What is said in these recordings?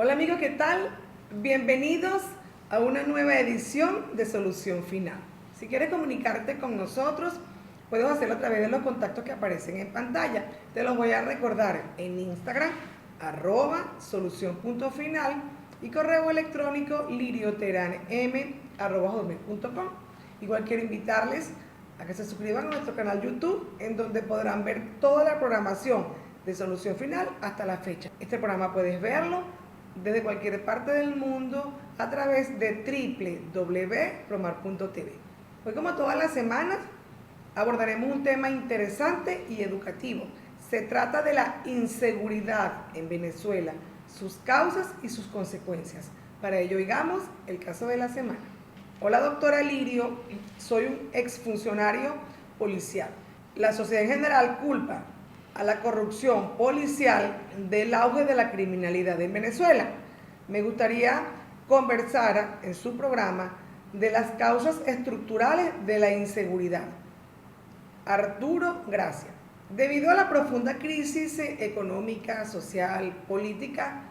Hola amigos, ¿qué tal? Bienvenidos a una nueva edición de Solución Final. Si quieres comunicarte con nosotros, puedes hacerlo a través de los contactos que aparecen en pantalla. Te los voy a recordar en Instagram, @solución.final y correo electrónico lirioteranm@hotmail.com. Igual quiero invitarles a que se suscriban a nuestro canal YouTube, en donde podrán ver toda la programación de Solución Final hasta la fecha. Este programa puedes verlo desde cualquier parte del mundo a través de www.promar.tv. Hoy, como todas las semanas, abordaremos un tema interesante y educativo. Se trata de la inseguridad en Venezuela, sus causas y sus consecuencias. Para ello, oigamos el caso de la semana. Hola, doctora Lirio, soy un exfuncionario policial. La sociedad en general culpa a la corrupción policial del auge de la criminalidad en Venezuela. Me gustaría conversar en su programa de las causas estructurales de la inseguridad. Arturo Gracia. Debido a la profunda crisis económica, social, política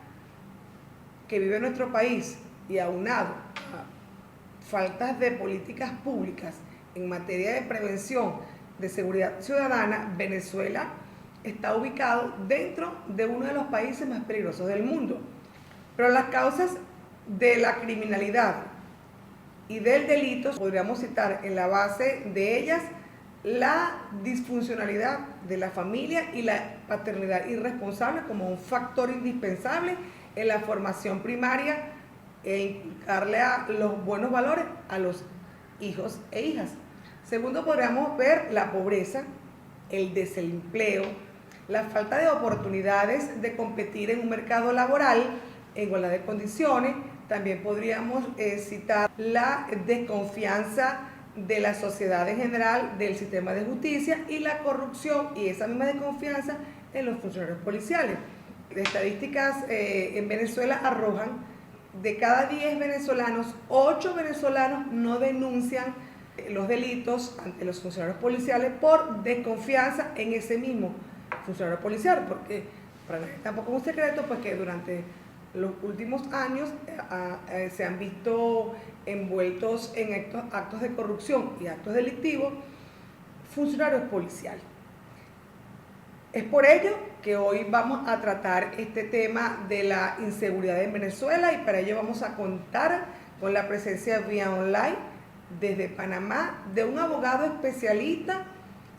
que vive nuestro país y aunado a faltas de políticas públicas en materia de prevención de seguridad ciudadana, Venezuela está ubicado dentro de uno de los países más peligrosos del mundo. Pero las causas de la criminalidad y del delito, podríamos citar en la base de ellas la disfuncionalidad de la familia y la paternidad irresponsable como un factor indispensable en la formación primaria e inculcarle a los buenos valores a los hijos e hijas. Segundo, podríamos ver la pobreza, el desempleo, la falta de oportunidades de competir en un mercado laboral en igualdad de condiciones. También podríamos citar la desconfianza de la sociedad en general del sistema de justicia y la corrupción y esa misma desconfianza en los funcionarios policiales. Las estadísticas en Venezuela arrojan de cada 10 venezolanos, 8 venezolanos no denuncian los delitos ante los funcionarios policiales por desconfianza en ese mismo funcionario policial, porque para nadie tampoco es un secreto pues que durante los últimos años se han visto envueltos en actos de corrupción y actos delictivos funcionarios policiales. Es por ello que hoy vamos a tratar este tema de la inseguridad en Venezuela y para ello vamos a contar con la presencia vía online desde Panamá de un abogado especialista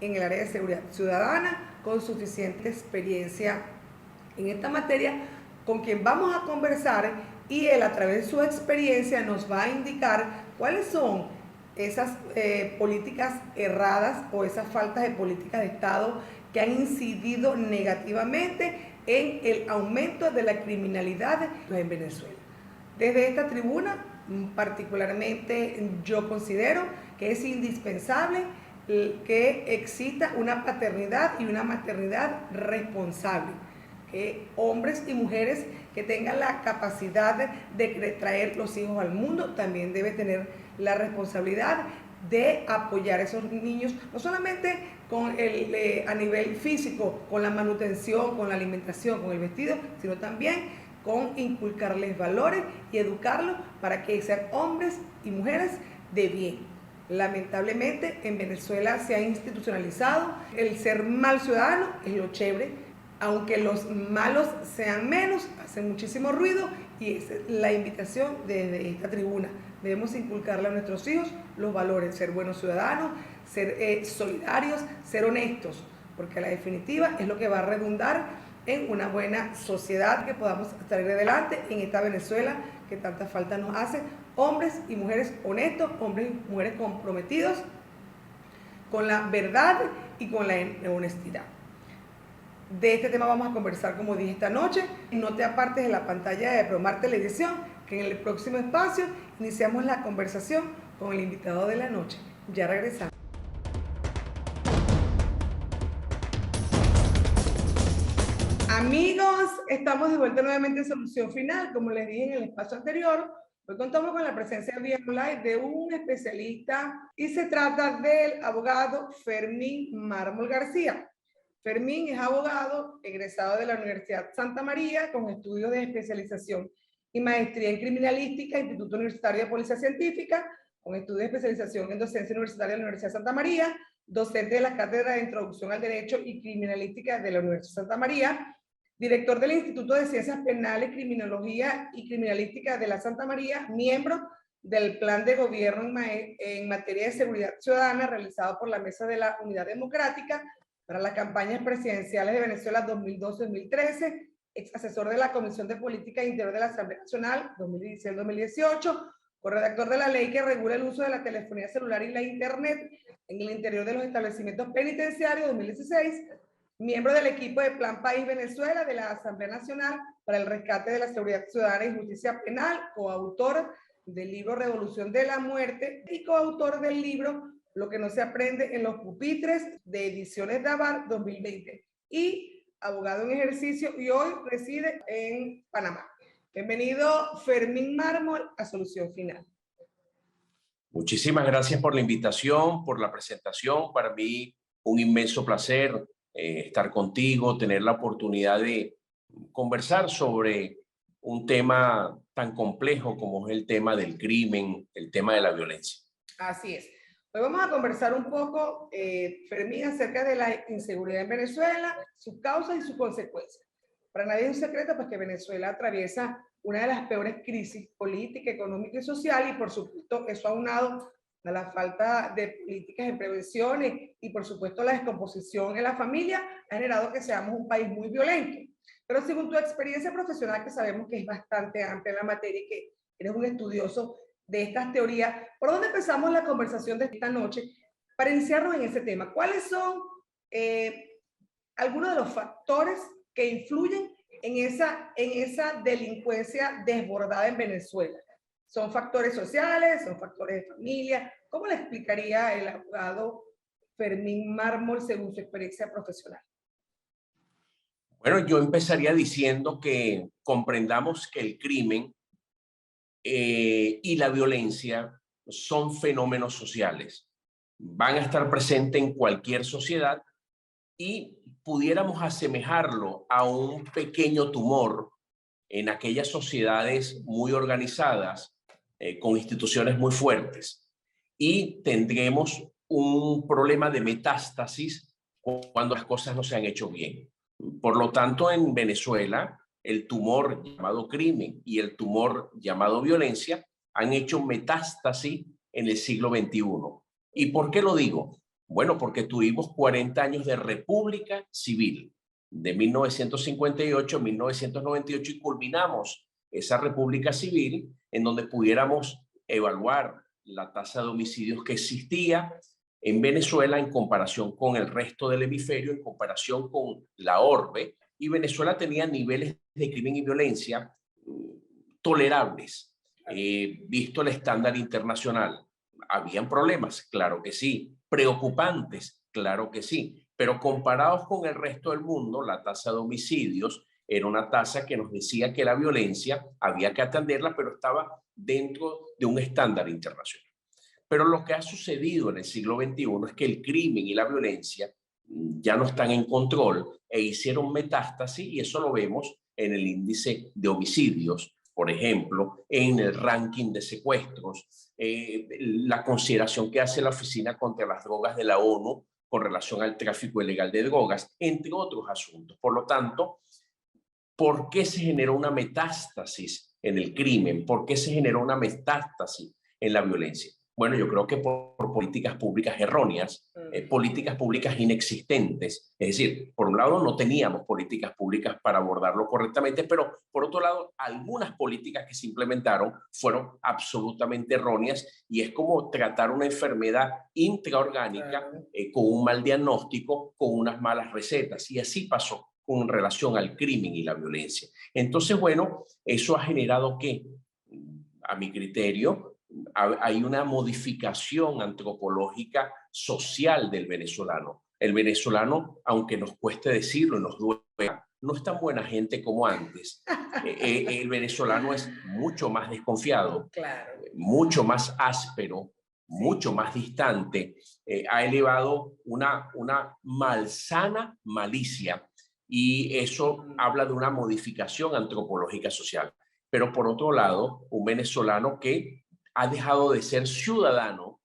en el área de seguridad ciudadana con suficiente experiencia en esta materia, con quien vamos a conversar y él a través de su experiencia nos va a indicar cuáles son esas políticas erradas o esas faltas de políticas de Estado que han incidido negativamente en el aumento de la criminalidad en Venezuela. Desde esta tribuna, particularmente yo considero que es indispensable que exista una paternidad y una maternidad responsable, que hombres y mujeres que tengan la capacidad de traer los hijos al mundo también deben tener la responsabilidad de apoyar a esos niños, no solamente a nivel físico, con la manutención, con la alimentación, con el vestido, sino también con inculcarles valores y educarlos para que sean hombres y mujeres de bien. Lamentablemente en Venezuela se ha institucionalizado el ser mal ciudadano, es lo chévere, aunque los malos sean menos, hacen muchísimo ruido y es la invitación desde esta tribuna. Debemos inculcarle a nuestros hijos los valores, ser buenos ciudadanos, ser solidarios, ser honestos, porque a la definitiva es lo que va a redundar en una buena sociedad que podamos salir adelante en esta Venezuela que tanta falta nos hace. Hombres y mujeres honestos, hombres y mujeres comprometidos con la verdad y con la honestidad. De este tema vamos a conversar, como dije, esta noche. No te apartes de la pantalla de Promar Televisión, que en el próximo espacio iniciamos la conversación con el invitado de la noche. Ya regresamos. Amigos, estamos de vuelta nuevamente en Solución Final. Como les dije en el espacio anterior, hoy contamos con la presencia vía online de un especialista y se trata del abogado Fermín Mármol García. Fermín es abogado, egresado de la Universidad Santa María, con estudios de especialización y maestría en criminalística, Instituto Universitario de Policía Científica, con estudios de especialización en docencia universitaria de la Universidad Santa María, docente de la Cátedra de Introducción al Derecho y Criminalística de la Universidad Santa María, director del Instituto de Ciencias Penales, Criminología y Criminalística de la Santa María, miembro del Plan de Gobierno en materia de seguridad ciudadana realizado por la Mesa de la Unidad Democrática para las campañas presidenciales de Venezuela 2012-2013, ex asesor de la Comisión de Política Interior de la Asamblea Nacional 2016-2018, corredactor de la ley que regula el uso de la telefonía celular y la internet en el interior de los establecimientos penitenciarios 2016, miembro del equipo de Plan País Venezuela de la Asamblea Nacional para el Rescate de la Seguridad Ciudadana y Justicia Penal, coautor del libro Revolución de la Muerte y coautor del libro Lo que no se aprende en los pupitres de Ediciones Davar 2020 y abogado en ejercicio y hoy reside en Panamá. Bienvenido Fermín Mármol a Solución Final. Muchísimas gracias por la invitación, por la presentación. Para mí un inmenso placer estar contigo, tener la oportunidad de conversar sobre un tema tan complejo como es el tema del crimen, el tema de la violencia. Así es. Hoy vamos a conversar un poco, Fermín, acerca de la inseguridad en Venezuela, sus causas y sus consecuencias. Para nadie es un secreto pues, que Venezuela atraviesa una de las peores crisis política, económica y social, y por supuesto eso aunado a la falta de políticas de prevención y por supuesto la descomposición en la familia ha generado que seamos un país muy violento. Pero según tu experiencia profesional, que sabemos que es bastante amplia en la materia y que eres un estudioso de estas teorías, ¿por dónde empezamos la conversación de esta noche para iniciarnos en ese tema? ¿Cuáles son algunos de los factores que influyen en esa delincuencia desbordada en Venezuela? ¿Son factores sociales? ¿Son factores de familia? ¿Cómo le explicaría el abogado Fermín Mármol según su experiencia profesional? Bueno, yo empezaría diciendo que comprendamos que el crimen y la violencia son fenómenos sociales. Van a estar presentes en cualquier sociedad y pudiéramos asemejarlo a un pequeño tumor en aquellas sociedades muy organizadas, con instituciones muy fuertes. Y tendremos un problema de metástasis cuando las cosas no se han hecho bien. Por lo tanto, en Venezuela, el tumor llamado crimen y el tumor llamado violencia han hecho metástasis en el siglo XXI. ¿Y por qué lo digo? Bueno, porque tuvimos 40 años de república civil, de 1958 a 1998, y culminamos esa república civil en donde pudiéramos evaluar la tasa de homicidios que existía en Venezuela en comparación con el resto del hemisferio, en comparación con la orbe, y Venezuela tenía niveles de crimen y violencia tolerables, visto el estándar internacional. ¿Habían problemas? Claro que sí. ¿Preocupantes? Claro que sí. Pero comparados con el resto del mundo, la tasa de homicidios era una tasa que nos decía que la violencia había que atenderla, pero estaba dentro de un estándar internacional. Pero lo que ha sucedido en el siglo XXI es que el crimen y la violencia ya no están en control e hicieron metástasis, y eso lo vemos en el índice de homicidios, por ejemplo, en el ranking de secuestros, la consideración que hace la Oficina contra las Drogas de la ONU con relación al tráfico ilegal de drogas, entre otros asuntos. Por lo tanto, ¿por qué se generó una metástasis en el crimen? ¿Por qué se generó una metástasis en la violencia? Bueno, yo creo que por políticas públicas erróneas, políticas públicas inexistentes. Es decir, por un lado no teníamos políticas públicas para abordarlo correctamente, pero por otro lado, algunas políticas que se implementaron fueron absolutamente erróneas, y es como tratar una enfermedad intraorgánica con un mal diagnóstico, con unas malas recetas, y así pasó con relación al crimen y la violencia. Entonces, bueno, eso ha generado que, a mi criterio, hay una modificación antropológica social del venezolano. El venezolano, aunque nos cueste decirlo y nos duela, no es tan buena gente como antes. El venezolano es mucho más desconfiado, claro, mucho más áspero, mucho más distante, ha elevado una malsana malicia, y eso habla de una modificación antropológica social. Pero por otro lado, un venezolano que ha dejado de ser ciudadano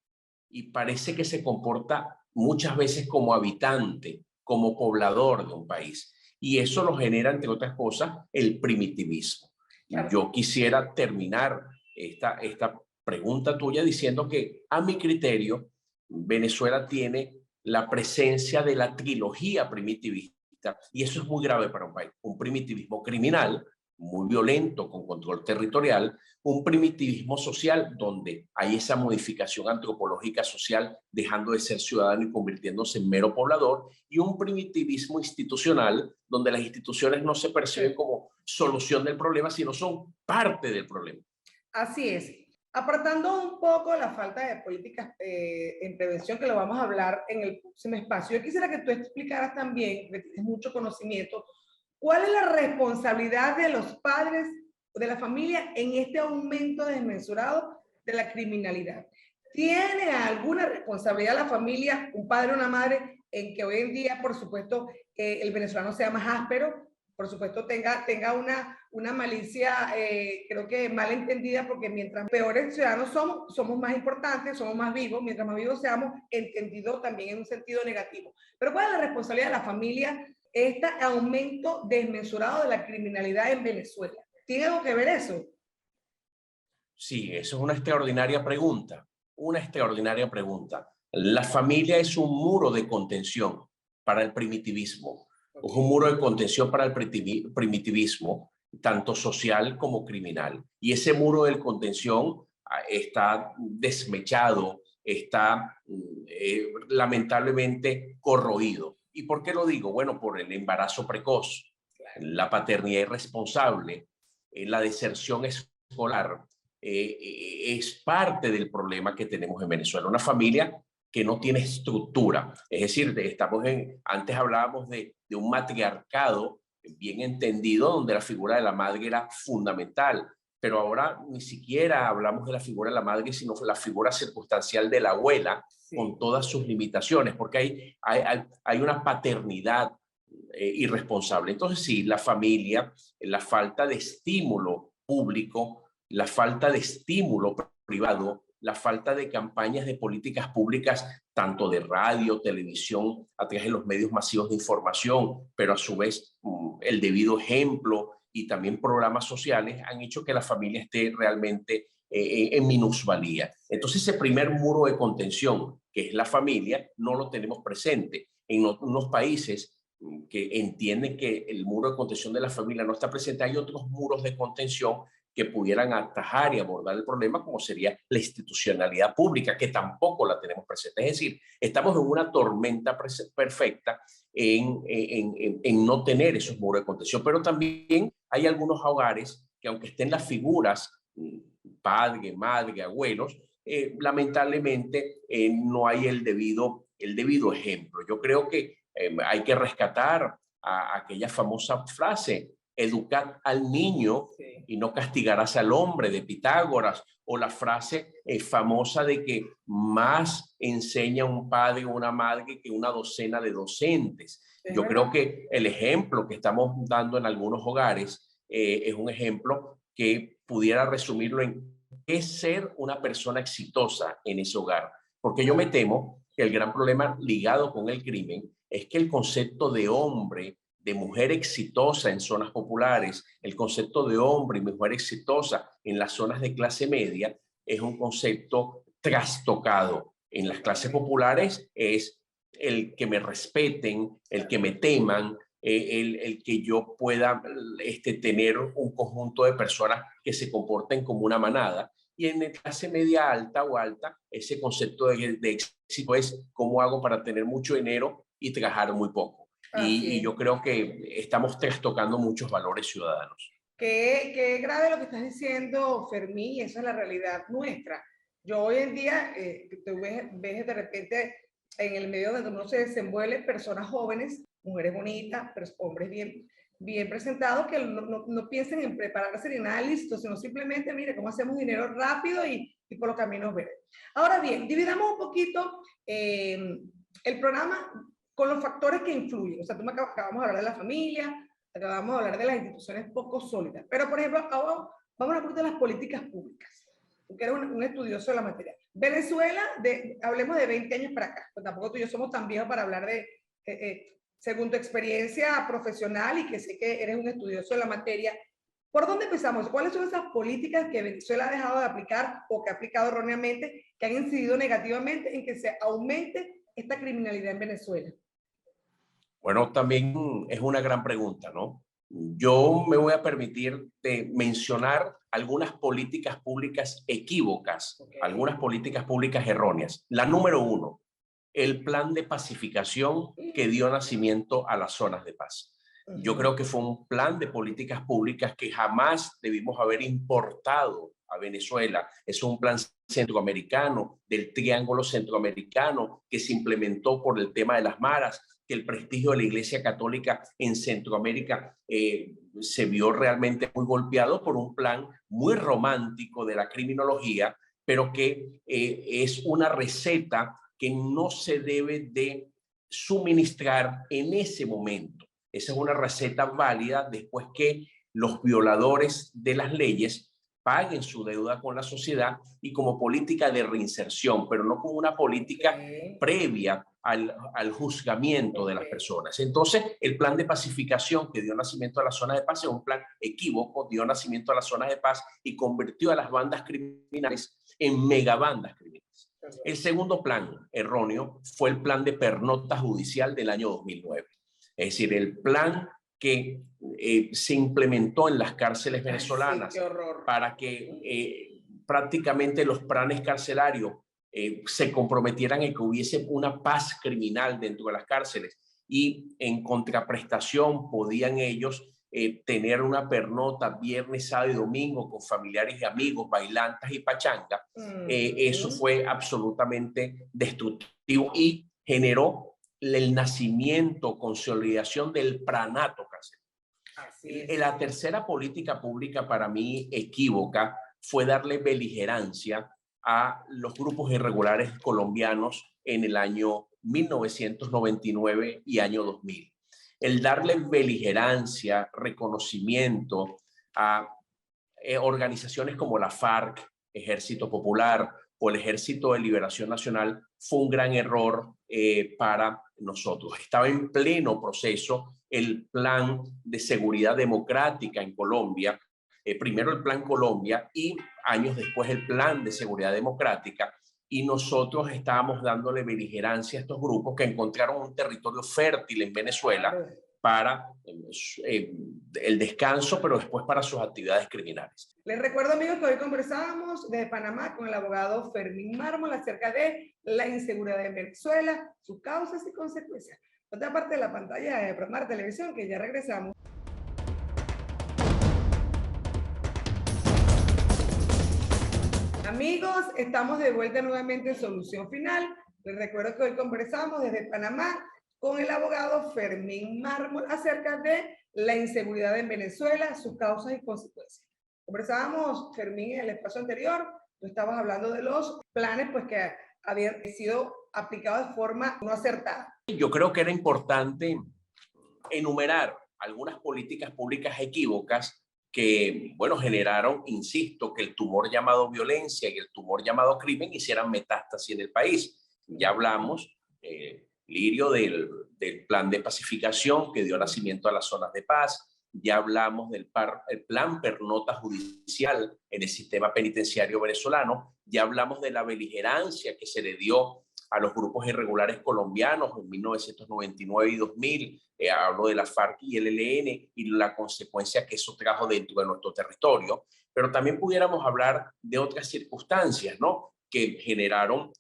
y parece que se comporta muchas veces como habitante, como poblador de un país. Y eso lo genera, entre otras cosas, el primitivismo. Claro. Yo quisiera terminar esta pregunta tuya diciendo que, a mi criterio, Venezuela tiene la presencia de la trilogía primitivista, y eso es muy grave para un país. Un primitivismo criminal, muy violento, con control territorial; un primitivismo social, donde hay esa modificación antropológica social, dejando de ser ciudadano y convirtiéndose en mero poblador; y un primitivismo institucional, donde las instituciones no se perciben como solución del problema, sino son parte del problema. Así es. Apartando un poco la falta de políticas en prevención, que lo vamos a hablar en el próximo espacio, yo quisiera que tú explicaras también, que tienes mucho conocimiento, cuál es la responsabilidad de los padres, de la familia, en este aumento desmesurado de la criminalidad. ¿Tiene alguna responsabilidad la familia, un padre o una madre, en que hoy en día, por supuesto, el venezolano sea más áspero, por supuesto, tenga una malicia, creo que mal entendida, porque mientras peores ciudadanos somos más importantes, somos más vivos; mientras más vivos seamos, entendido también en un sentido negativo? Pero ¿cuál es la responsabilidad de la familia, este aumento desmesurado de la criminalidad en Venezuela? ¿Tiene algo que ver eso? Sí, eso es una extraordinaria pregunta, una extraordinaria pregunta. La familia es un muro de contención para el primitivismo, es un muro de contención para el primitivismo, tanto social como criminal. Y ese muro de contención está desmechado, está lamentablemente corroído. ¿Y por qué lo digo? Bueno, por el embarazo precoz, la paternidad irresponsable, la deserción escolar, es parte del problema que tenemos en Venezuela. Una familia que no tiene estructura. Es decir, antes hablábamos de un matriarcado bien entendido, donde la figura de la madre era fundamental, pero ahora ni siquiera hablamos de la figura de la madre, sino la figura circunstancial de la abuela, sí, con todas sus limitaciones, porque hay una paternidad irresponsable. Entonces sí, la familia, la falta de estímulo público, la falta de estímulo privado, la falta de campañas de políticas públicas, tanto de radio, televisión, a través de los medios masivos de información, pero a su vez el debido ejemplo y también programas sociales, han hecho que la familia esté realmente en minusvalía. Entonces, ese primer muro de contención, que es la familia, no lo tenemos presente. En unos países que entienden que el muro de contención de la familia no está presente, hay otros muros de contención que pudieran atajar y abordar el problema, como sería la institucionalidad pública, que tampoco la tenemos presente. Es decir, estamos en una tormenta perfecta en no tener esos muros de contención, pero también hay algunos hogares que, aunque estén las figuras, padre, madre, abuelos, lamentablemente no hay el debido ejemplo. Yo creo que hay que rescatar aquella famosa frase: educad al niño y no castigarás al hombre, de Pitágoras, o la frase famosa de que más enseña un padre o una madre que una docena de docentes. Yo creo que el ejemplo que estamos dando en algunos hogares es un ejemplo que pudiera resumirlo en qué es ser una persona exitosa en ese hogar. Porque yo me temo que el gran problema ligado con el crimen es que el concepto de hombre, de mujer exitosa en zonas populares, el concepto de hombre y mujer exitosa en las zonas de clase media, es un concepto trastocado. En las clases populares es el que me respeten, el que me teman, el que yo pueda tener un conjunto de personas que se comporten como una manada. Y en la clase media alta o alta, ese concepto de éxito es cómo hago para tener mucho dinero y trabajar muy poco. Y yo creo que estamos trastocando muchos valores ciudadanos. Qué grave lo que estás diciendo, Fermín, y esa es la realidad nuestra. Yo hoy en día, tú ves de repente en el medio donde uno se desenvuelve personas jóvenes, mujeres bonitas, pero hombres bien, bien presentado, que no piensen en prepararse ni nada listo, sino simplemente, mire, cómo hacemos dinero rápido y por los caminos verdes. Ahora bien, dividamos un poquito el programa con los factores que influyen. O sea, acabamos de hablar de la familia, acabamos de hablar de las instituciones poco sólidas, pero por ejemplo, ahora vamos a hablar de las políticas públicas. Tú que eres un estudioso de la materia. Venezuela, hablemos de 20 años para acá, pues tampoco tú y yo somos tan viejos para hablar de, según tu experiencia profesional y que sé que eres un estudioso de la materia, ¿por dónde empezamos? ¿Cuáles son esas políticas que Venezuela ha dejado de aplicar o que ha aplicado erróneamente, que han incidido negativamente en que se aumente esta criminalidad en Venezuela? Bueno, también es una gran pregunta, ¿no? Yo me voy a permitir de mencionar algunas políticas públicas equívocas, Okay. algunas políticas públicas erróneas. La número uno, el plan de pacificación que dio nacimiento a las zonas de paz. Yo creo que fue un plan de políticas públicas que jamás debimos haber importado a Venezuela. Es un plan centroamericano, del triángulo centroamericano, que se implementó por el tema de las maras, que el prestigio de la Iglesia Católica en Centroamérica se vio realmente muy golpeado por un plan muy romántico de la criminología, pero que es una receta que no se debe de suministrar en ese momento. Esa es una receta válida después que los violadores de las leyes paguen su deuda con la sociedad y como política de reinserción, pero no como una política previa al juzgamiento de las personas. Entonces, el plan de pacificación que dio nacimiento a la zona de paz es un plan equívoco, dio nacimiento a las zonas de paz y convirtió a las bandas criminales en megabandas criminales. El segundo plan erróneo fue el plan de pernocta judicial del año 2009. Es decir, el plan que se implementó en las cárceles venezolanas. Sí, qué horror. Para que prácticamente los planes carcelarios se comprometieran en que hubiese una paz criminal dentro de las cárceles y en contraprestación podían ellos tener una pernota viernes, sábado y domingo con familiares y amigos, bailantas y pachanga. Eso fue absolutamente destructivo y generó el nacimiento, consolidación del pranato carcelario. La tercera política pública para mí equívoca fue darle beligerancia a los grupos irregulares colombianos en el año 1999 y año 2000. El darle beligerancia, reconocimiento a organizaciones como la FARC, Ejército Popular o el Ejército de Liberación Nacional fue un gran error para nosotros. Estaba en pleno proceso el plan de seguridad democrática en Colombia, primero el plan Colombia y años después el plan de seguridad democrática, y nosotros estábamos dándole beligerancia a estos grupos que encontraron un territorio fértil en Venezuela para el descanso, pero después para sus actividades criminales. Les recuerdo, amigos, que hoy conversábamos desde Panamá con el abogado Fermín Mármol acerca de la inseguridad en Venezuela, sus causas y consecuencias. Otra parte de la pantalla de Promar Televisión, que ya regresamos. Amigos, estamos de vuelta nuevamente en Solución Final. Les recuerdo que hoy conversamos desde Panamá con el abogado Fermín Mármol acerca de la inseguridad en Venezuela, sus causas y consecuencias. Conversábamos, Fermín, en el espacio anterior, tú estabas hablando de los planes pues, que habían sido aplicados de forma no acertada. Yo creo que era importante enumerar algunas políticas públicas equívocas que, bueno, generaron, insisto, que el tumor llamado violencia y el tumor llamado crimen hicieran metástasis en el país. Ya hablamos, Lirio, del plan de pacificación que dio nacimiento a las zonas de paz. Ya hablamos del plan pernocta judicial en el sistema penitenciario venezolano. Ya hablamos de la beligerancia que se le dio a los grupos irregulares colombianos en 1999 y 2000. Hablo de la FARC y el ELN y la consecuencia que eso trajo dentro de nuestro territorio. Pero también pudiéramos hablar de otras circunstancias, ¿no?, que generaron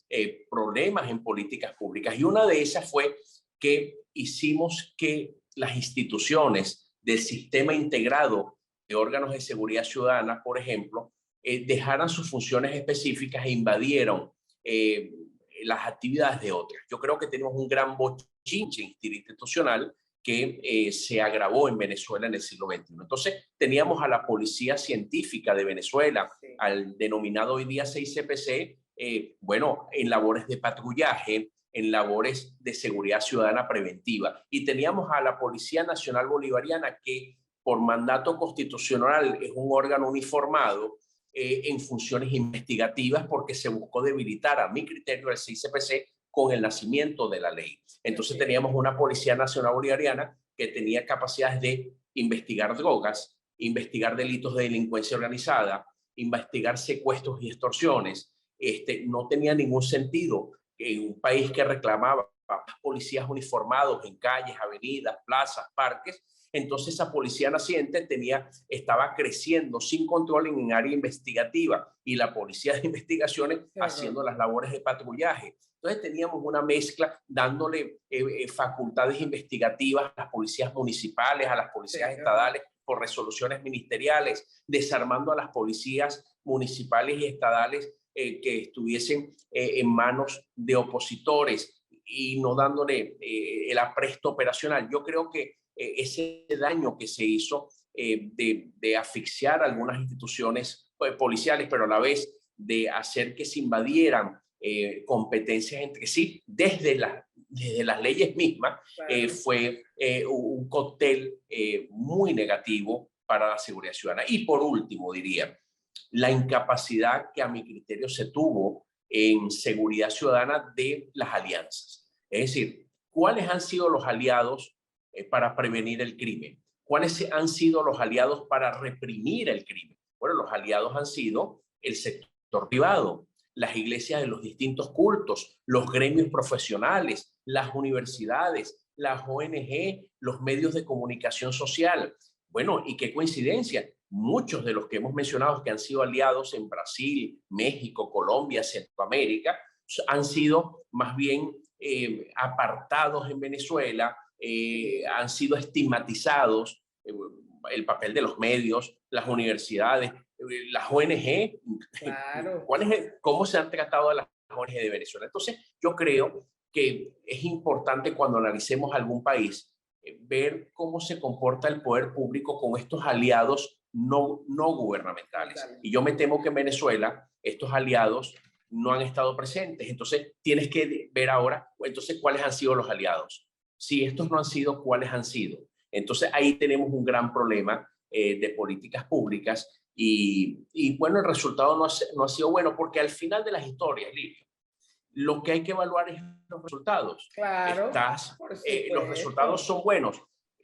problemas en políticas públicas. Y una de esas fue que hicimos que las instituciones del sistema integrado de órganos de seguridad ciudadana, por ejemplo, dejaran sus funciones específicas e invadieron las actividades de otras. Yo creo que tenemos un gran bochinche institucional que se agravó en Venezuela en el siglo XXI. Entonces, teníamos a la Policía Científica de Venezuela, Sí. al denominado hoy día 6CPC, bueno, en labores de patrullaje, en labores de seguridad ciudadana preventiva. Y teníamos a la Policía Nacional Bolivariana, que por mandato constitucional es un órgano uniformado en funciones investigativas, porque se buscó debilitar, a mi criterio, el 6CPC con el nacimiento de la ley. Entonces teníamos una Policía Nacional Bolivariana que tenía capacidades de investigar drogas, investigar delitos de delincuencia organizada, investigar secuestros y extorsiones. No tenía ningún sentido que en un país que reclamaba policías uniformados en calles, avenidas, plazas, parques, entonces esa policía naciente estaba creciendo sin control en área investigativa, y la policía de investigaciones haciendo las labores de patrullaje. Entonces teníamos una mezcla dándole facultades investigativas a las policías municipales, a las policías estadales por resoluciones ministeriales, desarmando a las policías municipales y estadales que estuviesen en manos de opositores y no dándole el apresto operacional. Yo creo que ese daño que se hizo de asfixiar algunas instituciones policiales, pero a la vez de hacer que se invadieran competencias entre sí desde las leyes mismas, fue un cóctel muy negativo para la seguridad ciudadana. Y por último, diría, la incapacidad que a mi criterio se tuvo en seguridad ciudadana de las alianzas. Es decir, ¿cuáles han sido los aliados para prevenir el crimen? ¿Cuáles han sido los aliados para reprimir el crimen? Bueno, los aliados han sido el sector privado, las iglesias de los distintos cultos, los gremios profesionales, las universidades, las ONG, los medios de comunicación social. Bueno, y qué coincidencia, muchos de los que hemos mencionado que han sido aliados en Brasil, México, Colombia, Centroamérica, han sido más bien apartados en Venezuela, han sido estigmatizados, el papel de los medios, las universidades, las ONG. Claro. ¿Cómo se han tratado a las ONG de Venezuela? Entonces, yo creo que es importante cuando analicemos algún país, ver cómo se comporta el poder público con estos aliados no gubernamentales. Y yo me temo que en Venezuela estos aliados no han estado presentes. Entonces, tienes que ver ahora, entonces, cuáles han sido los aliados. Si estos no han sido, ¿cuáles han sido? Entonces, ahí tenemos un gran problema de políticas públicas y bueno, el resultado no ha sido bueno, porque al final de las historias, Lidia, lo que hay que evaluar es los resultados. Claro, Los resultados son buenos.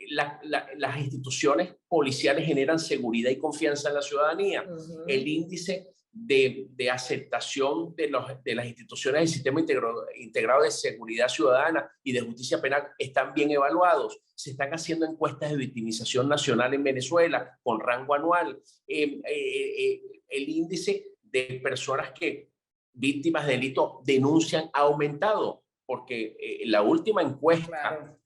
Las instituciones policiales generan seguridad y confianza en la ciudadanía. El índice de aceptación de las instituciones del sistema integrado de seguridad ciudadana y de justicia penal están bien evaluados. Se están haciendo encuestas de victimización nacional en Venezuela con rango anual. El índice de personas que víctimas de delito denuncian ha aumentado, porque la última encuesta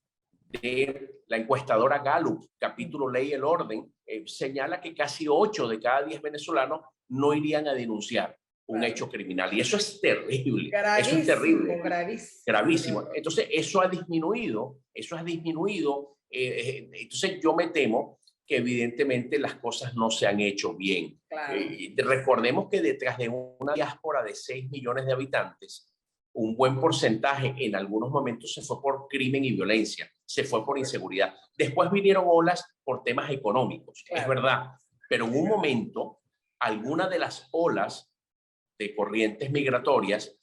de la encuestadora Gallup, capítulo Ley y el Orden, señala que casi 8 de cada 10 venezolanos no irían a denunciar un hecho criminal. Y eso es terrible. Gravísimo, eso es terrible. Gravísimo. Gravísimo. Entonces, eso ha disminuido. Entonces, yo me temo que evidentemente las cosas no se han hecho bien. Claro. Recordemos que detrás de una diáspora de 6 millones de habitantes, un buen porcentaje en algunos momentos se fue por crimen y violencia, se fue por inseguridad. Después vinieron olas por temas económicos, es verdad, pero en un momento, alguna de las olas de corrientes migratorias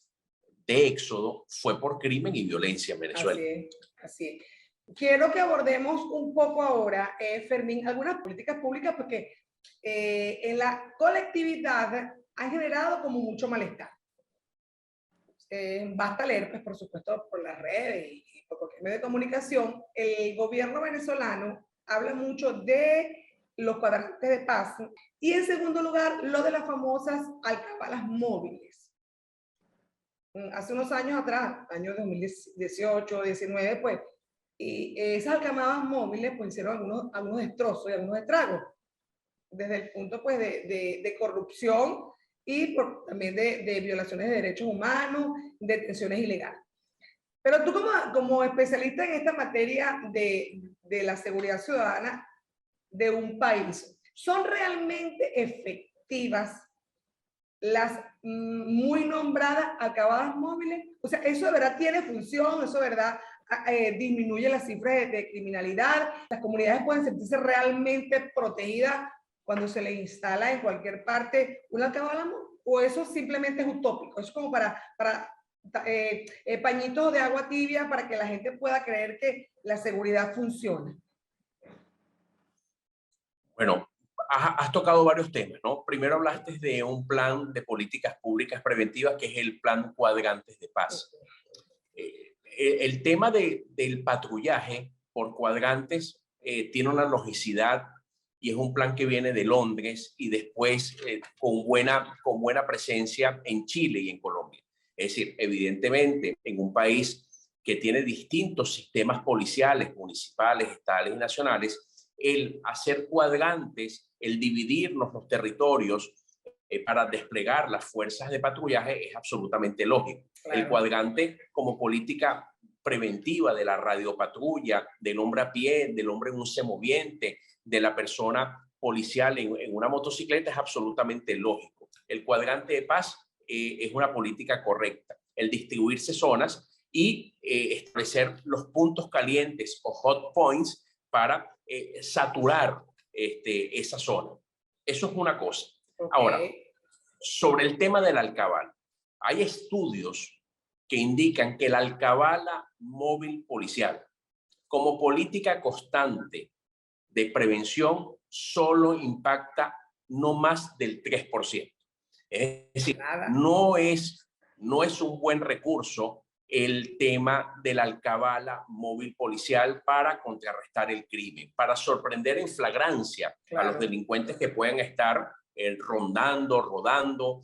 de éxodo fue por crimen y violencia en Venezuela. Así es. Quiero que abordemos un poco ahora, Fermín, algunas políticas públicas, porque en la colectividad han generado como mucho malestar. Basta leer, pues, por supuesto, por las redes y por cualquier medio de comunicación, el gobierno venezolano habla mucho de los cuadrantes de paz y, en segundo lugar, lo de las famosas alcabalas móviles. Hace unos años atrás, años 2018, 19, pues, y esas alcabalas móviles pues hicieron algunos destrozos y algunos estragos, desde el punto, pues, de corrupción y también de violaciones de derechos humanos, detenciones ilegales. Pero tú como especialista en esta materia de la seguridad ciudadana de un país, ¿son realmente efectivas las muy nombradas alcabalas móviles? O sea, ¿eso de verdad tiene función? ¿Eso de verdad disminuye las cifras de criminalidad? ¿Las comunidades pueden sentirse realmente protegidas cuando se les instala en cualquier parte una alcabala móvil? ¿O eso simplemente es utópico? Es como para pañitos de agua tibia para que la gente pueda creer que la seguridad funciona. Bueno, has tocado varios temas, ¿no? Primero hablaste de un plan de políticas públicas preventivas que es el Plan Cuadrantes de Paz. El tema del patrullaje por cuadrantes tiene una logicidad y es un plan que viene de Londres y después con buena presencia en Chile y en Colombia. Es decir, evidentemente, en un país que tiene distintos sistemas policiales, municipales, estatales y nacionales, el hacer cuadrantes, el dividirnos los territorios para desplegar las fuerzas de patrullaje es absolutamente lógico. Claro. El cuadrante como política preventiva de la radiopatrulla, del hombre a pie, del hombre en un semoviente, de la persona policial en una motocicleta es absolutamente lógico. El cuadrante de paz es una política correcta. El distribuirse zonas y establecer los puntos calientes o hot points para saturar esa zona. Eso es una cosa. Okay. Ahora, sobre el tema del alcabala, hay estudios que indican que la alcabala móvil policial, como política constante de prevención, solo impacta no más del 3%. Es decir, no es un buen recurso el tema de la alcabala móvil policial para contrarrestar el crimen, para sorprender en flagrancia a los delincuentes que puedan estar rondando, rodando,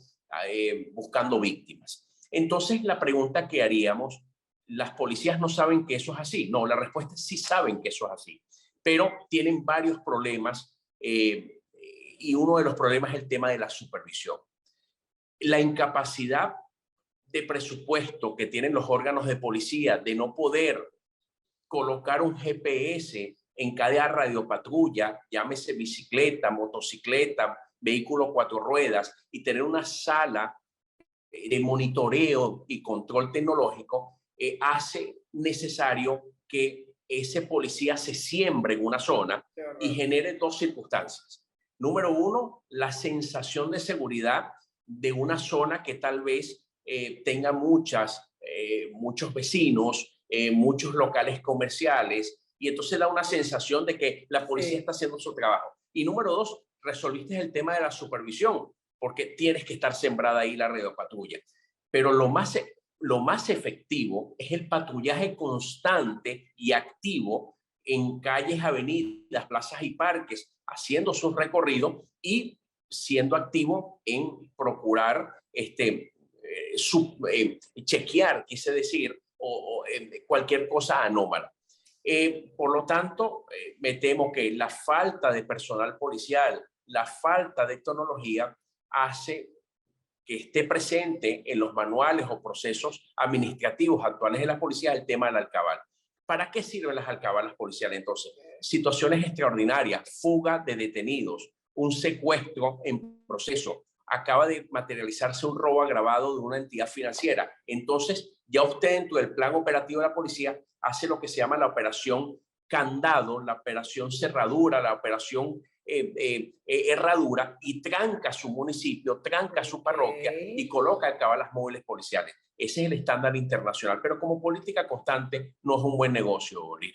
buscando víctimas. Entonces, la pregunta que haríamos, ¿las policías no saben que eso es así? No, la respuesta es sí saben que eso es así, pero tienen varios problemas y uno de los problemas es el tema de la supervisión. La incapacidad de presupuesto que tienen los órganos de policía de no poder colocar un GPS en cada radiopatrulla, llámese bicicleta, motocicleta, vehículo 4 ruedas, y tener una sala de monitoreo y control tecnológico, hace necesario que ese policía se siembre en una zona y genere dos circunstancias. Número uno, la sensación de seguridad de una zona que tal vez tenga muchos vecinos, muchos locales comerciales, y entonces da una sensación de que la policía está haciendo su trabajo. Y número dos, resolviste el tema de la supervisión, porque tienes que estar sembrada ahí la radiopatrulla. Pero lo más efectivo es el patrullaje constante y activo en calles, avenidas, plazas y parques, haciendo su recorrido y siendo activo en procurar chequear, quise decir, o cualquier cosa anómala. Por lo tanto, me temo que la falta de personal policial, la falta de tecnología hace que esté presente en los manuales o procesos administrativos actuales de la policía el tema del alcabala. ¿Para qué sirven las alcabalas policiales entonces? Situaciones extraordinarias, fuga de detenidos, un secuestro en proceso, acaba de materializarse un robo agravado de una entidad financiera. Entonces, ya usted dentro del plan operativo de la policía hace lo que se llama la operación candado, la operación cerradura, la operación herradura, y tranca su municipio, tranca su parroquia y coloca alcabalas móviles policiales. Ese es el estándar internacional, pero como política constante no es un buen negocio, Oli.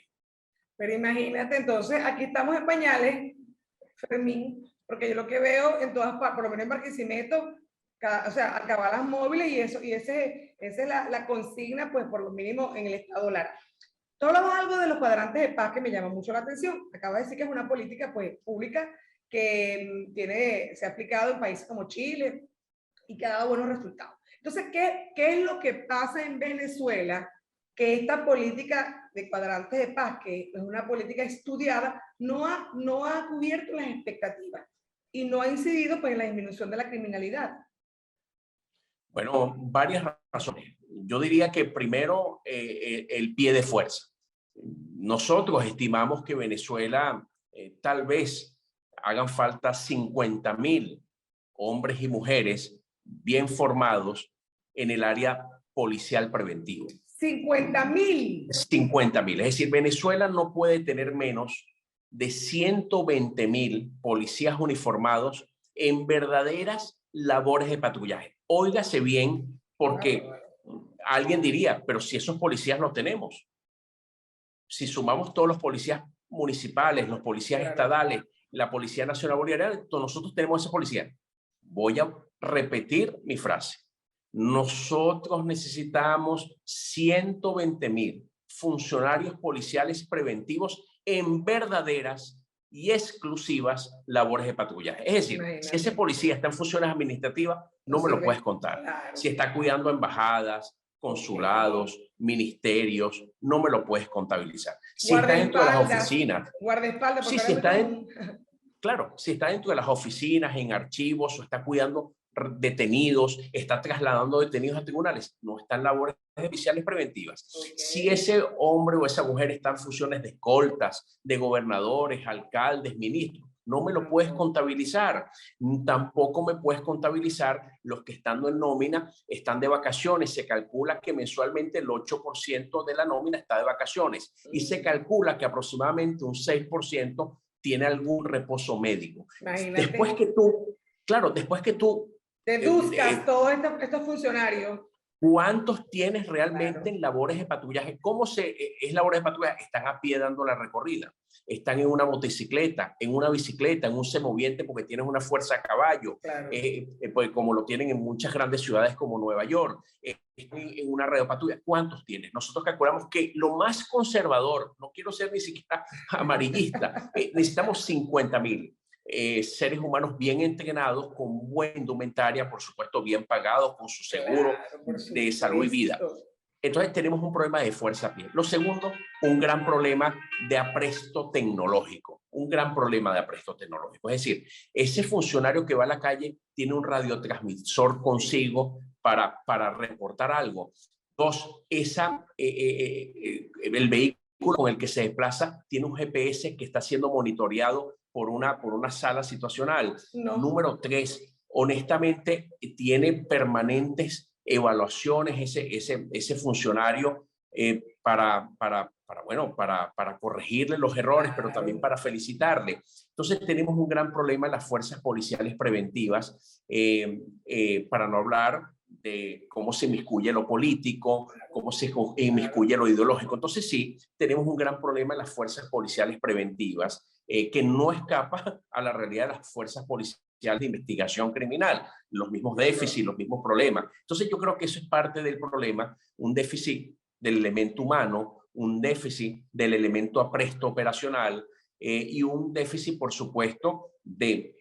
Pero imagínate, entonces, aquí estamos en pañales, Fermín, porque yo lo que veo en todas partes, por lo menos en Barquisimeto, o sea, alcabalas móviles, y esa es la consigna, pues por lo mínimo en el estado Lara. Tú hablabas algo de los cuadrantes de paz que me llama mucho la atención. Acabo de decir que es una política pues, pública que se ha aplicado en países como Chile y que ha dado buenos resultados. Entonces, ¿qué es lo que pasa en Venezuela? Que esta política de cuadrantes de paz, que es una política estudiada, no ha cubierto las expectativas y no ha incidido pues, en la disminución de la criminalidad. Bueno, varias razones. yo diría que primero el pie de fuerza. Nosotros estimamos que Venezuela tal vez hagan falta 50.000 hombres y mujeres bien formados en el área policial preventivo. 50.000. 50.000. Es decir, Venezuela no puede tener menos de 120.000 policías uniformados en verdaderas labores de patrullaje. Óigase bien, porque alguien diría, pero si esos policías no tenemos, si sumamos todos los policías municipales, los policías estadales, la Policía Nacional Bolivariana, nosotros tenemos esa policía. Voy a repetir mi frase. Nosotros necesitamos 120.000 funcionarios policiales preventivos en verdaderas y exclusivas labores de patrullaje. Es decir, si ese policía está en funciones administrativas, no me lo puedes contar. Claro. Si está cuidando embajadas, consulados, ministerios, no me lo puedes contabilizar. Si está dentro de las oficinas. Guardaespaldas. Sí, si está claro, si está dentro de las oficinas, en archivos, o está cuidando detenidos, está trasladando detenidos a tribunales, no está en labores judiciales preventivas. Si ese hombre o esa mujer está en funciones de escoltas, de gobernadores, alcaldes, ministros, no me lo puedes contabilizar. Tampoco me puedes contabilizar los que estando en nómina están de vacaciones. Se calcula que mensualmente el 8% de la nómina está de vacaciones y se calcula que aproximadamente un 6% tiene algún reposo médico. Imagínate. Después que tú deduzcas todos estos funcionarios. ¿Cuántos tienes realmente en labores de patrullaje? ¿Cómo es labores de patrullaje? Están a pie dando la recorrida, están en una motocicleta, en una bicicleta, en un semoviente porque tienes una fuerza a caballo, pues como lo tienen en muchas grandes ciudades como Nueva York, en una red de patrulla. ¿Cuántos tienes? Nosotros calculamos que lo más conservador, no quiero ser ni siquiera amarillista, necesitamos 50.000. Seres humanos bien entrenados, con buena indumentaria, por supuesto, bien pagados, con su seguro de salud y vida. Entonces tenemos un problema de fuerza a pie. Lo segundo, un gran problema de apresto tecnológico. Un gran problema de apresto tecnológico. Es decir, ese funcionario que va a la calle tiene un radiotransmisor consigo para reportar algo. Dos, el vehículo con el que se desplaza tiene un GPS que está siendo monitoreado por una sala situacional. No. Número 3, honestamente, tiene permanentes evaluaciones ese funcionario para corregirle los errores, pero también para felicitarle. Entonces tenemos un gran problema en las fuerzas policiales preventivas, para no hablar de cómo se inmiscuye lo político, cómo se inmiscuye lo ideológico. Entonces sí, tenemos un gran problema en las fuerzas policiales preventivas, que no escapa a la realidad de las fuerzas policiales de investigación criminal, los mismos déficits, los mismos problemas. Entonces yo creo que eso es parte del problema, un déficit del elemento humano, un déficit del elemento apresto operacional, y un déficit, por supuesto, de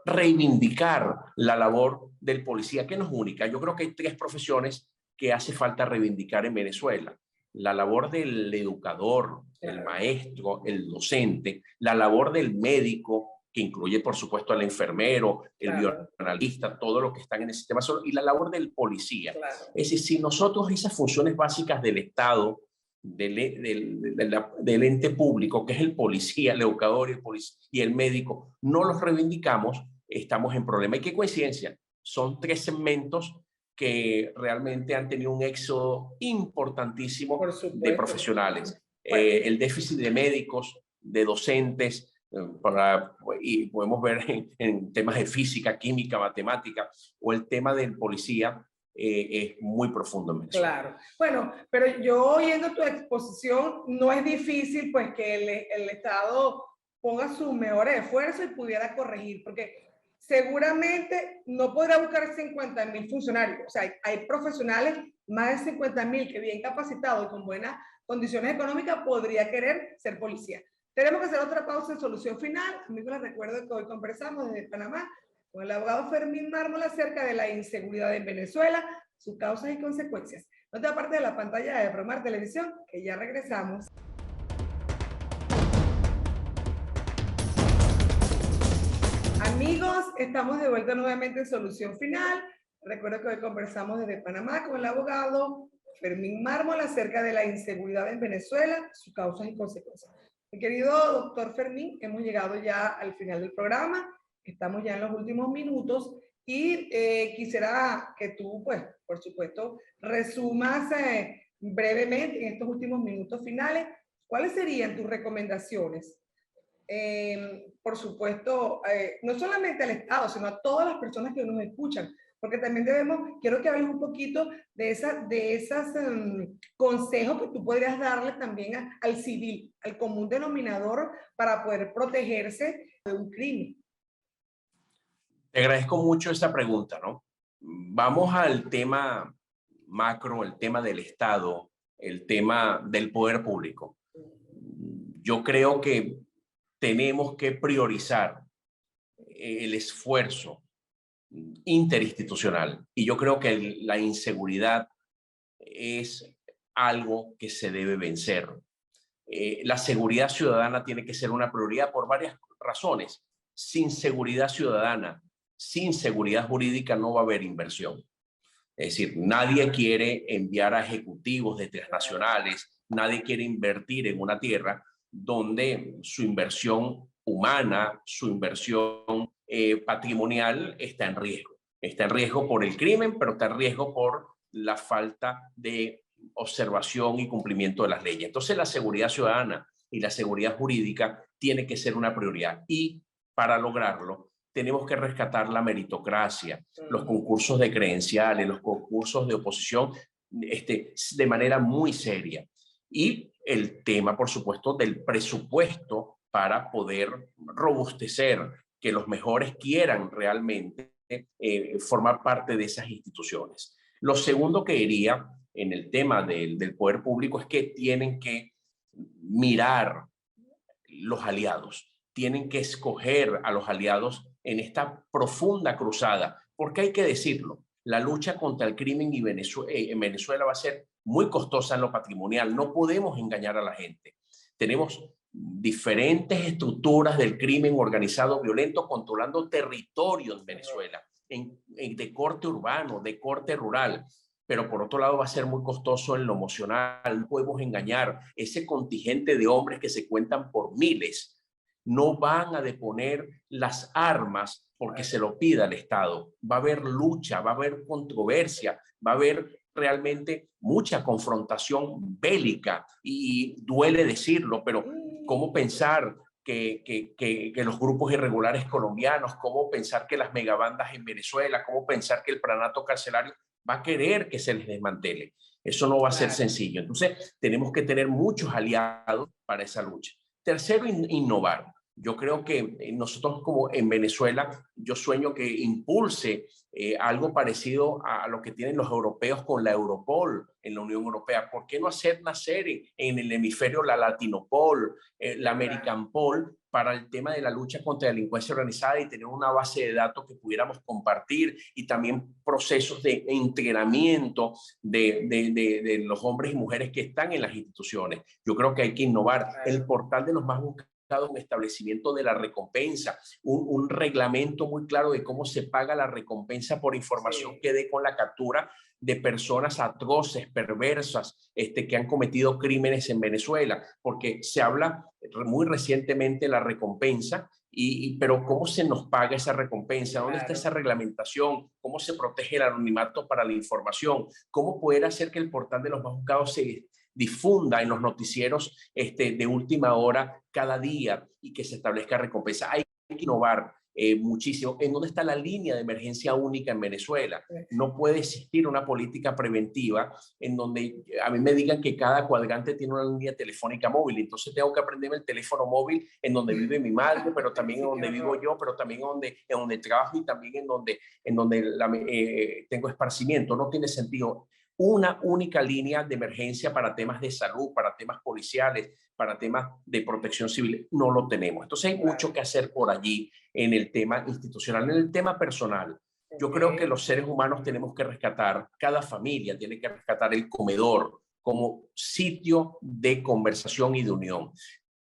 reivindicar la labor del policía, que no es única. Yo creo que hay 3 profesiones que hace falta reivindicar en Venezuela: la labor del educador, el maestro, el docente, la labor del médico, que incluye, por supuesto, al enfermero, el bioanalista, todo lo que están en el sistema de salud, y la labor del policía. Es decir, si nosotros esas funciones básicas del Estado, del ente público, que es el policía, el educador y el médico, no los reivindicamos, estamos en problema. Y qué coincidencia, son 3 segmentos que realmente han tenido un éxodo importantísimo de profesionales. El déficit de médicos, de docentes, y podemos ver en temas de física, química, matemática, o el tema del policía, es muy profundo en Venezuela. Claro. Bueno, pero yo oyendo tu exposición, no es difícil pues que el Estado ponga su mejor esfuerzo y pudiera corregir, porque seguramente no podrá buscar 50.000 funcionarios. O sea, hay profesionales, más de 50.000, que bien capacitados y con buenas condiciones económicas podría querer ser policía. Tenemos que hacer otra pausa en Solución Final. Amigos, les recuerdo que hoy conversamos desde Panamá con el abogado Fermín Mármol acerca de la inseguridad en Venezuela, sus causas y consecuencias. No te apartes de la pantalla de Promar Televisión, que ya regresamos. Amigos, estamos de vuelta nuevamente en Solución Final. Recuerdo que hoy conversamos desde Panamá con el abogado Fermín Mármol acerca de la inseguridad en Venezuela, sus causas y consecuencias. Mi querido doctor Fermín, hemos llegado ya al final del programa, estamos ya en los últimos minutos y quisiera que tú, pues, por supuesto, resumas brevemente en estos últimos minutos finales cuáles serían tus recomendaciones por supuesto, no solamente al Estado, sino a todas las personas que nos escuchan, porque también quiero que hables un poquito de esas consejos que tú podrías darle también al civil, al común denominador, para poder protegerse de un crimen. Te agradezco mucho esa pregunta, ¿no? Vamos al tema macro, el tema del Estado, el tema del poder público. Yo creo que tenemos que priorizar el esfuerzo interinstitucional y yo creo que la inseguridad es algo que se debe vencer. La seguridad ciudadana tiene que ser una prioridad por varias razones. Sin seguridad ciudadana, sin seguridad jurídica no va a haber inversión. Es decir, nadie quiere enviar a ejecutivos de transnacionales, nadie quiere invertir en una tierra donde su inversión humana, su inversión patrimonial está en riesgo. Está en riesgo por el crimen, pero está en riesgo por la falta de observación y cumplimiento de las leyes. Entonces, la seguridad ciudadana y la seguridad jurídica tiene que ser una prioridad. Y para lograrlo, tenemos que rescatar la meritocracia, los concursos de credenciales, los concursos de oposición, de manera muy seria. Y el tema, por supuesto, del presupuesto para poder robustecer, que los mejores quieran realmente formar parte de esas instituciones. Lo segundo que diría en el tema del poder público es que tienen que mirar los aliados, tienen que escoger a los aliados en esta profunda cruzada, porque hay que decirlo, la lucha contra el crimen en Venezuela va a ser muy costosa en lo patrimonial, no podemos engañar a la gente. Tenemos diferentes estructuras del crimen organizado violento controlando territorios en Venezuela, de corte urbano, de corte rural, pero por otro lado va a ser muy costoso en lo emocional, no podemos engañar, ese contingente de hombres que se cuentan por miles no van a deponer las armas porque se lo pida el Estado. Va a haber lucha, va a haber controversia, va a haber realmente mucha confrontación bélica y duele decirlo, pero ¿cómo pensar que los grupos irregulares colombianos, cómo pensar que las megabandas en Venezuela, cómo pensar que el planato carcelario va a querer que se les desmantele? Eso no va a ser sencillo. Entonces, tenemos que tener muchos aliados para esa lucha. Tercero, innovar. Yo creo que nosotros como en Venezuela, yo sueño que impulse algo parecido a lo que tienen los europeos con la Europol en la Unión Europea. ¿Por qué no hacer nacer en el hemisferio la Latinopol, la Americanpol, para el tema de la lucha contra la delincuencia organizada y tener una base de datos que pudiéramos compartir y también procesos de entrenamiento de los hombres y mujeres que están en las instituciones? Yo creo que hay que innovar. El portal de los más buscados, un establecimiento de la recompensa, un reglamento muy claro de cómo se paga la recompensa por información que dé con la captura de personas atroces, perversas, que han cometido crímenes en Venezuela, porque se habla muy recientemente de la recompensa, pero ¿cómo se nos paga esa recompensa? ¿Dónde está esa reglamentación? ¿Cómo se protege el anonimato para la información? ¿Cómo poder hacer que el portal de los más buscados se difunda en los noticieros de última hora cada día y que se establezca recompensa? Hay que innovar muchísimo. ¿En dónde está la línea de emergencia única en Venezuela? No puede existir una política preventiva en donde a mí me digan que cada cuadrante tiene una línea telefónica móvil. Entonces tengo que aprenderme el teléfono móvil en donde vive mi madre, pero también en donde vivo yo, pero también en donde trabajo y también en donde tengo esparcimiento. No tiene sentido. Una única línea de emergencia para temas de salud, para temas policiales, para temas de protección civil, no lo tenemos. Entonces hay mucho que hacer por allí en el tema institucional. En el tema personal, yo creo que los seres humanos tenemos que rescatar, cada familia tiene que rescatar el comedor como sitio de conversación y de unión.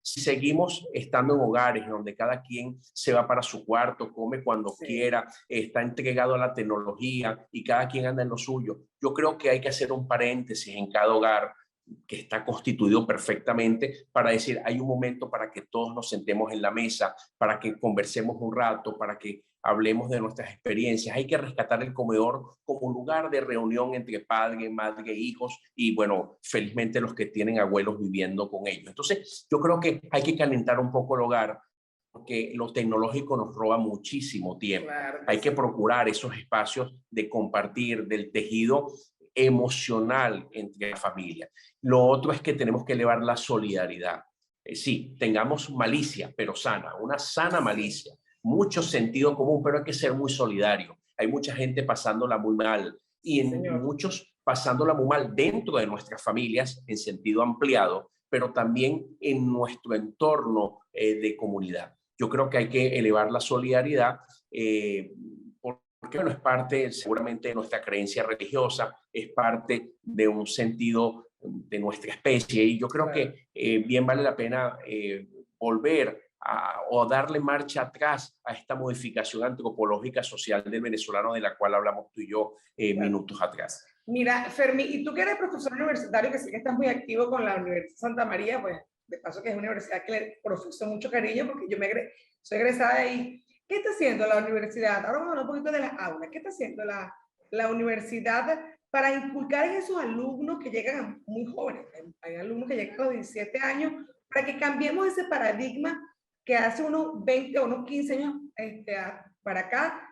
si seguimos estando en hogares donde cada quien se va para su cuarto, come cuando quiera, está entregado a la tecnología y cada quien anda en lo suyo, yo creo que hay que hacer un paréntesis en cada hogar que está constituido perfectamente para decir, hay un momento para que todos nos sentemos en la mesa, para que conversemos un rato, para que hablemos de nuestras experiencias. Hay que rescatar el comedor como un lugar de reunión entre padre, madre, hijos y, bueno, felizmente los que tienen abuelos viviendo con ellos. Entonces, yo creo que hay que calentar un poco el hogar porque lo tecnológico nos roba muchísimo tiempo. Claro, hay que procurar esos espacios de compartir, del tejido emocional entre la familia. Lo otro es que tenemos que elevar la solidaridad. Sí, tengamos malicia, pero sana, una sana malicia, mucho sentido común, pero hay que ser muy solidario. Hay mucha gente pasándola muy mal y muchos pasándola muy mal dentro de nuestras familias en sentido ampliado, pero también en nuestro entorno de comunidad. Yo creo que hay que elevar la solidaridad porque bueno, es parte seguramente de nuestra creencia religiosa, es parte de un sentido de nuestra especie y yo creo que bien vale la pena volver o darle marcha atrás a esta modificación antropológica social del venezolano de la cual hablamos tú y yo minutos atrás. Mira, Fermín, y tú que eres profesor universitario, que sé que estás muy activo con la Universidad de Santa María, pues de paso que es una universidad que le profeso mucho cariño porque yo soy egresada de ahí. ¿Qué está haciendo la universidad? Ahora vamos a hablar un poquito de las aulas. ¿Qué está haciendo la universidad para inculcar en esos alumnos que llegan muy jóvenes? Hay alumnos que llegan a los 17 años, para que cambiemos ese paradigma que hace unos 20 o unos 15 años para acá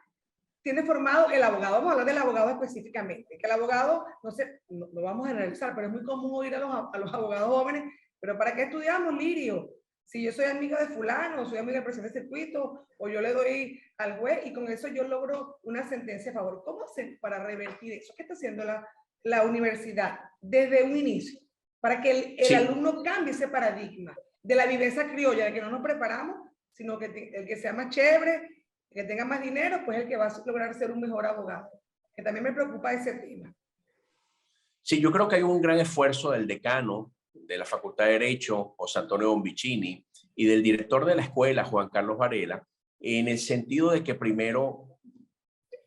tiene formado el abogado. Vamos a hablar del abogado específicamente, que el abogado, no sé, no vamos a analizar, pero es muy común oír a los abogados jóvenes, pero ¿para qué estudiamos, Lirio? Si yo soy amiga de fulano, soy amiga del presidente del circuito, o yo le doy al juez y con eso yo logro una sentencia a favor. ¿Cómo hacer para revertir eso? ¿Qué está haciendo la universidad desde un inicio? Para que el alumno cambie ese paradigma de la viveza criolla, de que no nos preparamos, sino que el que sea más chévere, que tenga más dinero, pues el que va a lograr ser un mejor abogado. Que también me preocupa ese tema. Sí, yo creo que hay un gran esfuerzo del decano de la Facultad de Derecho, José Antonio Bombicini, y del director de la escuela, Juan Carlos Varela, en el sentido de que primero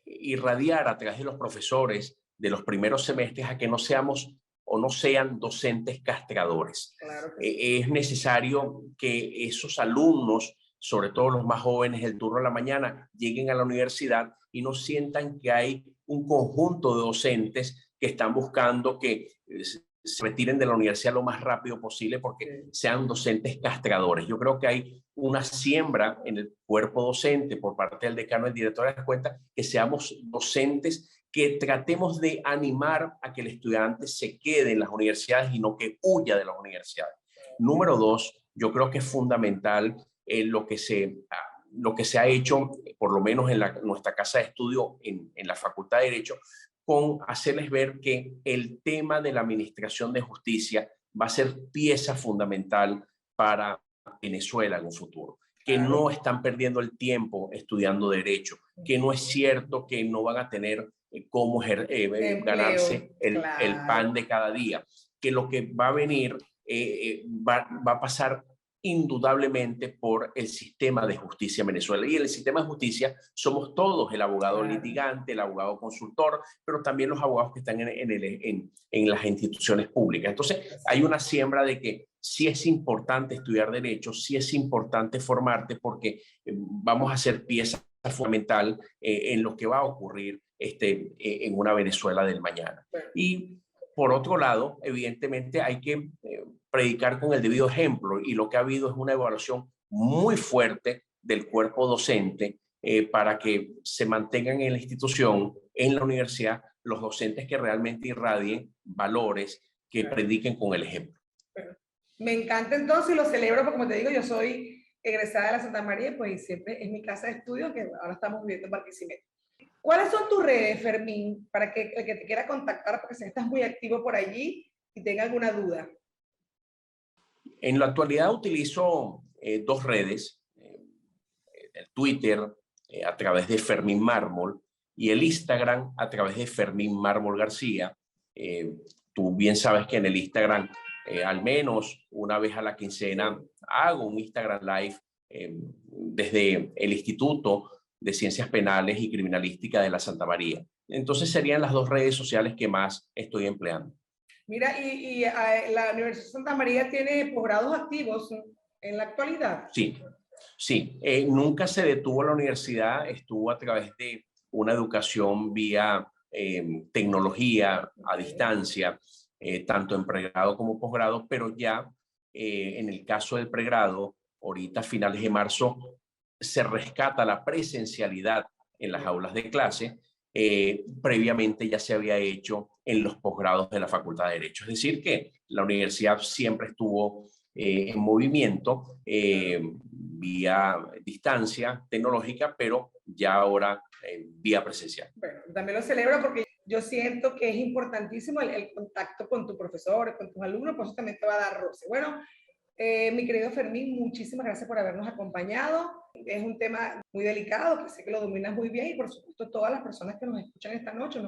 irradiar a través de los profesores de los primeros semestres a que no seamos o no sean docentes castradores. Claro que sí. Es necesario que esos alumnos, sobre todo los más jóvenes del turno de la mañana, lleguen a la universidad y no sientan que hay un conjunto de docentes que están buscando que se retiren de la universidad lo más rápido posible porque sean docentes castradores. Yo creo que hay una siembra en el cuerpo docente por parte del decano y el director de la escuela, que seamos docentes que tratemos de animar a que el estudiante se quede en las universidades y no que huya de las universidades. Número dos, yo creo que es fundamental lo que se ha hecho, por lo menos en nuestra casa de estudio en la Facultad de Derecho, con hacerles ver que el tema de la administración de justicia va a ser pieza fundamental para Venezuela en un futuro, que no están perdiendo el tiempo estudiando derecho, que no es cierto que no van a tener cómo ganarse el pan de cada día, que lo que va a venir va a pasar indudablemente por el sistema de justicia en Venezuela. Y en el sistema de justicia somos todos, el abogado litigante, el abogado consultor, pero también los abogados que están en las instituciones públicas. Entonces, hay una siembra de que sí es importante estudiar derecho, sí es importante formarte porque vamos a ser pieza fundamental en lo que va a ocurrir en una Venezuela del mañana. Y por otro lado, evidentemente hay que predicar con el debido ejemplo y lo que ha habido es una evaluación muy fuerte del cuerpo docente para que se mantengan en la institución, en la universidad, los docentes que realmente irradien valores, que prediquen con el ejemplo. Me encanta entonces y lo celebro porque, como te digo, yo soy egresada de la Santa María, pues siempre es mi casa de estudio, que ahora estamos viviendo en Barquisimeto. ¿Cuáles son tus redes, Fermín, para que el que te quiera contactar, porque sé que estás muy activo por allí y tenga alguna duda? En la actualidad utilizo dos redes, el Twitter a través de Fermín Mármol y el Instagram a través de Fermín Mármol García. Tú bien sabes que en el Instagram al menos una vez a la quincena hago un Instagram Live desde el Instituto de Ciencias Penales y Criminalística de la Santa María. Entonces serían las dos redes sociales que más estoy empleando. Mira, la Universidad de Santa María tiene posgrados activos en la actualidad. Sí, sí. Nunca se detuvo la universidad, estuvo a través de una educación vía tecnología a distancia, tanto en pregrado como posgrado, pero ya en el caso del pregrado, ahorita a finales de marzo, se rescata la presencialidad en las aulas de clase. Previamente ya se había hecho en los posgrados de la Facultad de Derecho. Es decir, que la universidad siempre estuvo en movimiento vía distancia tecnológica, pero ya ahora vía presencial. Bueno, también lo celebro porque yo siento que es importantísimo el contacto con tu profesor, con tus alumnos, por eso también te va a dar roce. Bueno, mi querido Fermín, muchísimas gracias por habernos acompañado. Es un tema muy delicado, que sé que lo dominas muy bien y por supuesto todas las personas que nos escuchan esta noche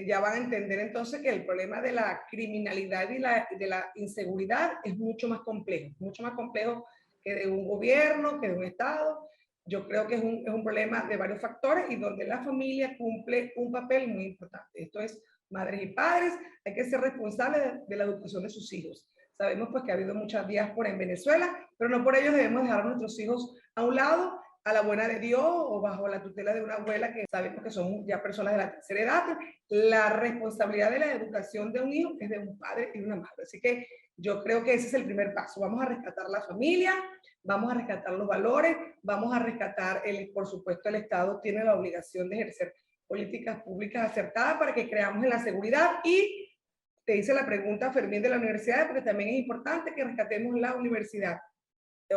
ya van a entender entonces que el problema de la criminalidad y de la inseguridad es mucho más complejo que de un gobierno, que de un Estado. Yo creo que es un problema de varios factores y donde la familia cumple un papel muy importante. Esto es madres y padres, hay que ser responsables de la educación de sus hijos. Sabemos pues que ha habido muchas diáspora en Venezuela, pero no por ello debemos dejar a nuestros hijos a un lado, a la buena de Dios o bajo la tutela de una abuela que sabemos que son ya personas de la tercera edad. La responsabilidad de la educación de un hijo es de un padre y de una madre. Así que yo creo que ese es el primer paso. Vamos a rescatar la familia, vamos a rescatar los valores, vamos a rescatar, por supuesto, el Estado tiene la obligación de ejercer políticas públicas acertadas para que creamos en la seguridad. Y te hice la pregunta, Fermín, de la universidad, porque también es importante que rescatemos la universidad.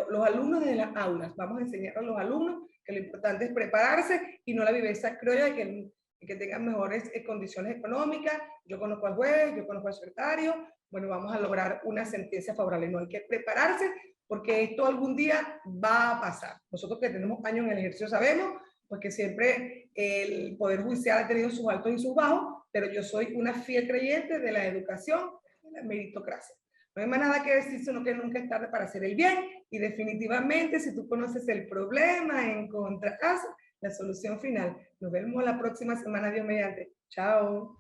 Los alumnos de las aulas, vamos a enseñar a los alumnos que lo importante es prepararse y no la viveza criolla de que tengan mejores condiciones económicas. Yo conozco al juez, yo conozco al secretario, bueno, vamos a lograr una sentencia favorable. No hay que prepararse porque esto algún día va a pasar. Nosotros que tenemos años en el ejercicio sabemos pues que siempre el Poder Judicial ha tenido sus altos y sus bajos, pero yo soy una fiel creyente de la educación y de la meritocracia. No hay más nada que decir, sino que nunca es tarde para hacer el bien. Y definitivamente, si tú conoces el problema, encontrarás la solución final. Nos vemos la próxima semana, Dios mediante. Chao.